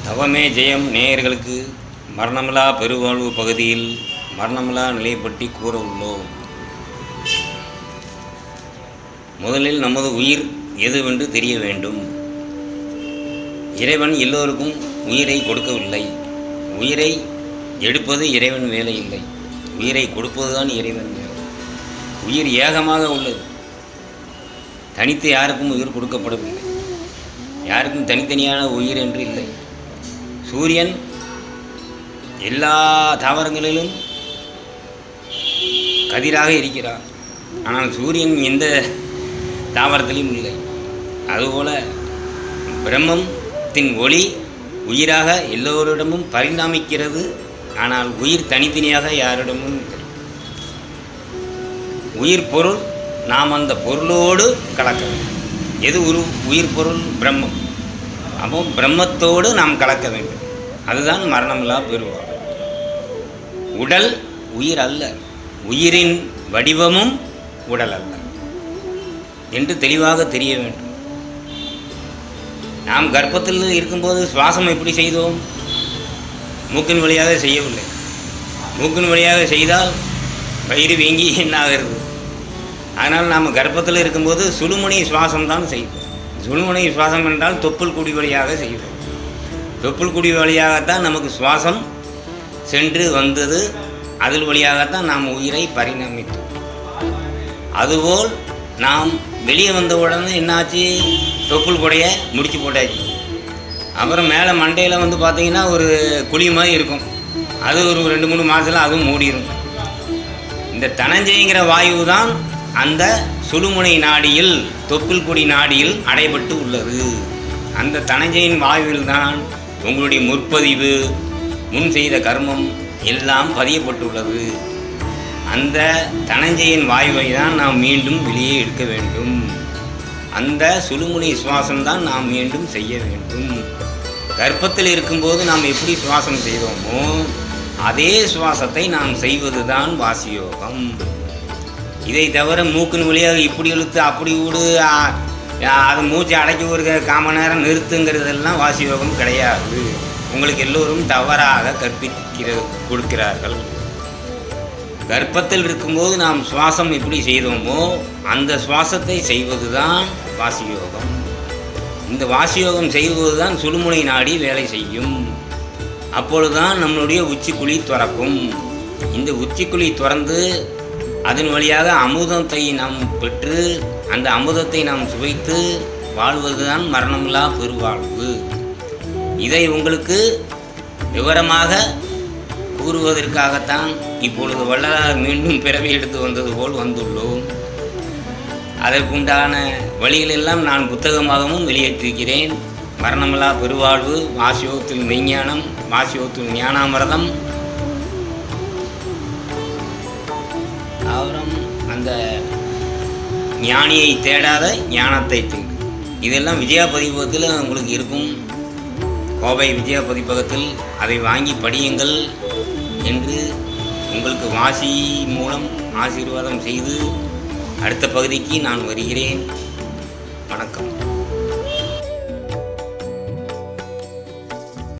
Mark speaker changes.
Speaker 1: தவமே ஜெயம் நேயர்களுக்கு மரணமில்லா பெருவாழ்வு பகுதியில் மரணமில்லா நிலை பற்றி கூற உள்ளோம். முதலில் நமது உயிர் எதுவென்று தெரிய வேண்டும். இறைவன் எல்லோருக்கும் உயிரை கொடுக்கவில்லை. உயிரை எடுப்பது இறைவன் வேலை இல்லை, உயிரை கொடுப்பதுதான் இறைவன் வேலை. உயிர் ஏகமாக உள்ளது, தனித்து யாருக்கும் உயிர் கொடுக்கப்படவில்லை. யாருக்கும் தனித்தனியான உயிர் என்று இல்லை. சூரியன் எல்லா தாவரங்களிலும் கதிராக இருக்கிறார், ஆனால் சூரியன் எந்த தாவரத்திலும் இல்லை. அதுபோல பிரம்மத்தின் ஒளி உயிராக எல்லோரிடமும் பரிணாமிக்கிறது, ஆனால் உயிர் தனித்தனியாக யாரிடமும் இல்லை. உயிர் பொருள் நாம் அந்த பொருளோடு கலக்க வேண்டும். எது உயிர் பொருள்? பிரம்மம். அப்போ பிரம்மத்தோடு நாம் கலக்க வேண்டும். அதுதான் மரணமில்லா பெருவாழ்வு. உடல் உயிர் அல்ல, உயிரின் வடிவமும் உடல் அல்ல என்று தெளிவாக தெரிய வேண்டும். நாம் கர்ப்பத்தில் இருக்கும்போது சுவாசம் எப்படி செய்தோம்? மூக்கின் வழியாக செய்யவில்லை. மூக்கின் வழியாக செய்தால் வயிறு வீங்கி என்ன ஆகிறது? அதனால் நாம் கர்ப்பத்தில் இருக்கும்போது சுழுமுனை சுவாசம் தான் செய்வோம். சுழுமுனை சுவாசம் என்றால் தொப்புள் குடி வழியாக செய்வோம். தொப்புள் குடி வழியாகத்தான் நமக்கு சுவாசம் சென்று வந்தது, அதில் வழியாகத்தான் நாம் உயிரை பரிணமித்தோம். அதுபோல் நாம் வெளியே வந்த உடனே என்னாச்சு? தொப்புள் கொடையை முடிச்சு போட்டாச்சு. அப்புறம் மேலே மண்டையில் வந்து பார்த்திங்கன்னா ஒரு குழி மாதிரி இருக்கும், அது ஒரு 2-3 மாதத்தில் அதுவும் மூடிடும். இந்த தனஞ்சைங்கிற வாயு தான் அந்த சுழுமுனை நாடியில், தொப்புள் கொடி நாடியில் அடைபட்டு உள்ளது. அந்த தனஞ்சையின் வாயுவில் தான் உங்களுடைய முற்பதிவு, முன் செய்த கர்மம் எல்லாம் பதியப்பட்டுள்ளது. அந்த தனஞ்சையின் வாயுவை தான் நாம் மீண்டும் வெளியே எடுக்க வேண்டும். அந்த சுழுமுனை சுவாசம்தான் நாம் மீண்டும் செய்ய வேண்டும். கர்ப்பத்தில் இருக்கும்போது நாம் எப்படி சுவாசம் செய்தோமோ அதே சுவாசத்தை நாம் செய்வது தான் வாசியோகம். இதை தவிர மூக்கின் வழியாக இப்படி இழுத்து அப்படி விடு, அது மூச்சை அடைக்கி ஒரு 1/4 மணி நேரம் நிறுத்துங்கிறதெல்லாம் வாசியோகம் கிடையாது. உங்களுக்கு எல்லோரும் தவறாக கொடுக்கிறார்கள். கர்ப்பத்தில் இருக்கும்போது நாம் சுவாசம் எப்படி செய்தோமோ அந்த சுவாசத்தை செய்வது தான் வாசியோகம். இந்த வாசியோகம் செய்வது தான் சுழுமுனை நாடி வேலை செய்யும். அப்பொழுதுதான் நம்மளுடைய உச்சிக்குழி திறக்கும். இந்த உச்சிக்குழி திறந்து அதன் வழியாக அமுதத்தை நாம் பெற்று அந்த அமுதத்தை நாம் சுவைத்து வாழ்வதுதான் மரணமில்லா பெருவாழ்வு. இதை உங்களுக்கு விவரமாக கூறுவதற்காகத்தான் இப்பொழுது வள்ளலார் மீண்டும் பிறவி எடுத்து வந்தது போல் வந்துள்ளோம். அதற்குண்டான வழிகளெல்லாம் நான் புத்தகமாகவும் வெளியேற்றிருக்கிறேன். மரணமில்லா பெருவாழ்வு, வாசியோகத்தில் மெய்ஞானம், வாசியோகத்தில் ஞானாமிரதம், அப்புறம் அந்த ஞானியை தேடாத ஞானத்தை தேடு. இதெல்லாம் விஜயா பதிப்பகத்தில் உங்களுக்கு இருக்கும். கோவை விஜயா பதிப்பகத்தில் அதை வாங்கி படியுங்கள் என்று உங்களுக்கு வாசி மூலம் ஆசீர்வாதம் செய்து அடுத்த பகுதிக்கு நான் வருகிறேன். வணக்கம்.